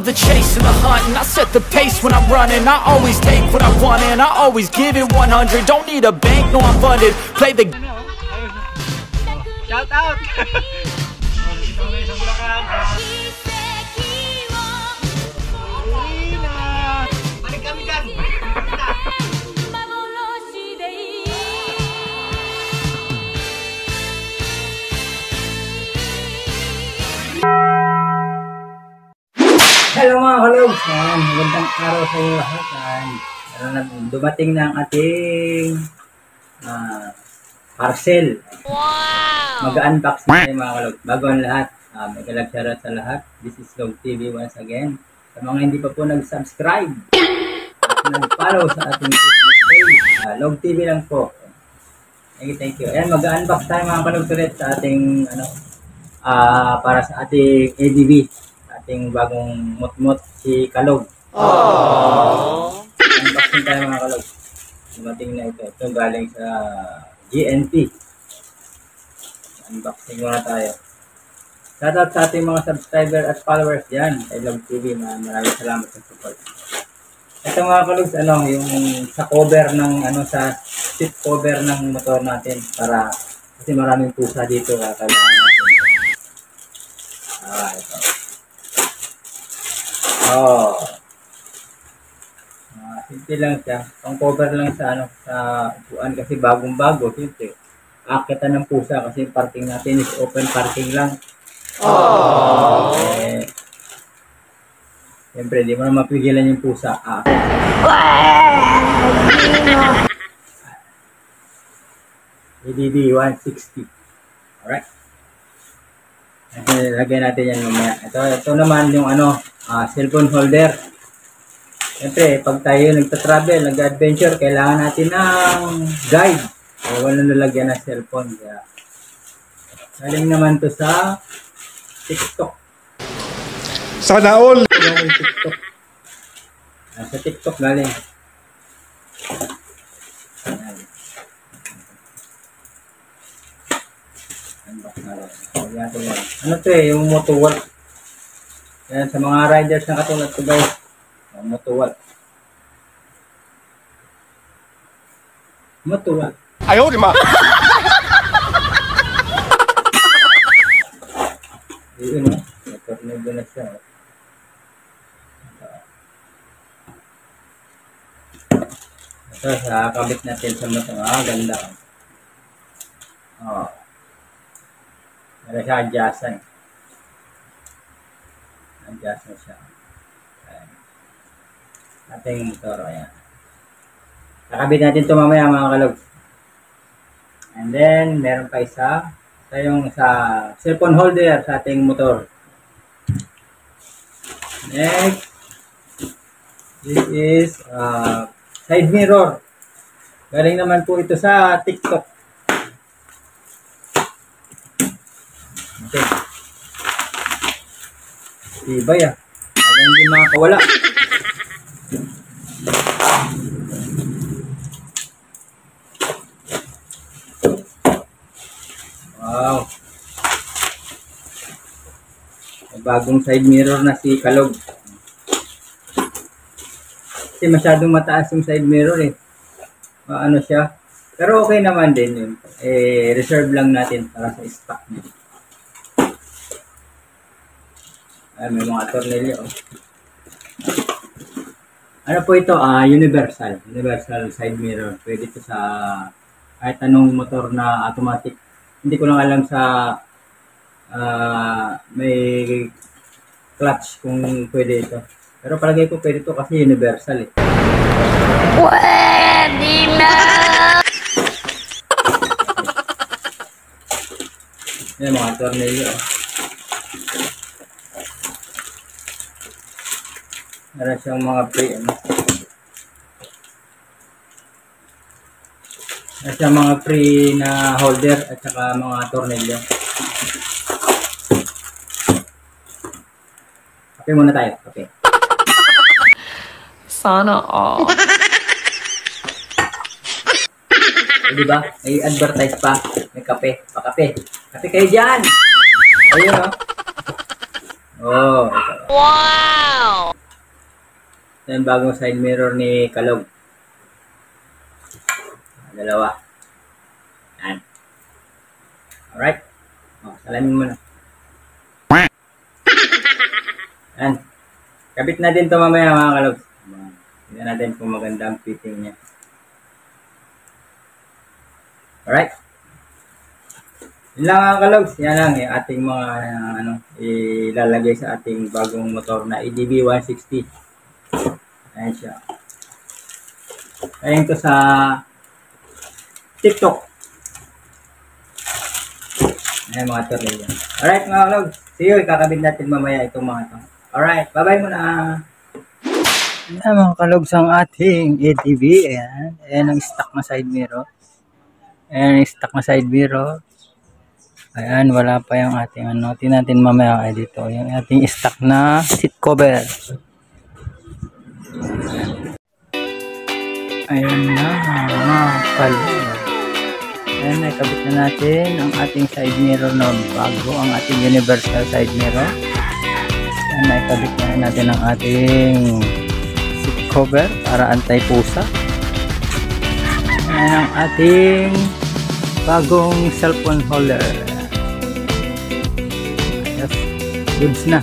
love the chase and the hunt, and I set the pace when I'm running. I always take what I want and I always give it 100. Don't need a bank, no I'm funded. Play the shout out. Balik kami dyan. Hello mga kalogs! Magandang araw sa inyo lahat. Dumating na ang ating parcel. Wow! Mag-unboxing tayo mga kalogs. Bago ang lahat, may shoutout sa lahat. This is Log TV once again. Sa mga hindi pa po nag-subscribe at nag-follow sa ating Facebook page, Log TV lang po. Thank you. Ayan, mag-unbox tayo mga kalogs ulit sa ating para sa ating ADV. Ating bagong mot-mot si Kalog. Unboxing tayo mga Kalog. Dumating na ito. Ito galing sa GNP. Unboxing muna tayo. Shoutout sa ating mga subscriber at followers dyan. Kay Log TV. Maraming salamat sa support. Ito mga Kalog, yung sa cover ng, sa seat cover ng motor natin. Kasi maraming pusa dito. Kailangan natin. Ito. Simple lang siya. Pang-cover lang sa sa upuan kasi bagong-bago. Simple. Akitan ng pusa kasi yung parking natin is open parking lang. Siyempre, di mo na mapigilan yung pusa. ADB 160. Alright. Lagyan natin yan mamaya. Ito naman yung cellphone holder. Siyempre, pag tayo nagta-travel, nag-adventure, kailangan natin ng guide. Wala nalagyan ng cellphone. Kaya, galing naman to sa TikTok. Sana all! TikTok. Sa TikTok galing. Ano to yung motorwalk. Yan, sa mga riders na katulad ko guys. Motorwalk. Motorwalk. Ayaw, di ma! Yun o. Motorwalk na siya. Ito, sa kabit natin sa motor. Ganda. Meron siya adjustan. Adjustan siya. Ating motor. Ayan. Kakabit natin ito mamaya mga kalogs. And then, meron pa isa. Ito yung sa cellphone holder sa ating motor. Next. This is side mirror. Galing naman po ito sa TikTok. Okay. Diba ya? Hindi makakawala. Wow. May bagong side mirror na si Kalog. Kasi masyadong mataas yung side mirror eh. Siya. Pero okay naman din yun. Reserve lang natin para sa stock niya. May mga tornilyo. Ano po ito? Universal. Universal side mirror. Pwede ito sa kahit anong motor na automatic. Hindi ko lang alam sa may clutch kung pwede ito. Pero palagay ko pwede ito kasi universal eh. Pwede na! Yan mga tornilyo. Meron siyang mga free na holder at saka mga tornilyo. Kape muna tayo. Kape. Sana all. Diba? May advertise pa. May kape. Pakape. Kape kayo dyan! Ayun o. Oh, ito. Wow! Ito yung bagong side mirror ni Kalog. Dalawa. Yan. Alright. Oh, salamin mo na. Yan. Kabit natin ito mamaya mga Kalog. Tignan natin kung maganda ang fitting niya. Alright. Yun lang mga Kalogs. Yan lang yung ating mga ilalagay sa ating bagong motor na EDV 160. Ayan siya. Ayan ito sa TikTok. Ayan mga tornilyo. Alright mga Kalogs. See you. Ikakabit natin mamaya itong mga ito. Alright. Bye-bye muna. Ayan mga Kalogs ang ating EDV. Ayan. Ayan ang stock na side mirror. Ayan ang stock na side mirror. Ayan, wala pa yung ating ano. Tingnan natin mamaya ay dito. Yung ating stock na seat cover. Ayan na mga Kalogs. Ayan, nakabit na natin ang ating side mirror na bago. Ang ating universal side mirror. Ayan, nakabit na natin ang ating seat cover para anti-pusa. Ayan ang ating bagong cellphone holder. Yes, goods na.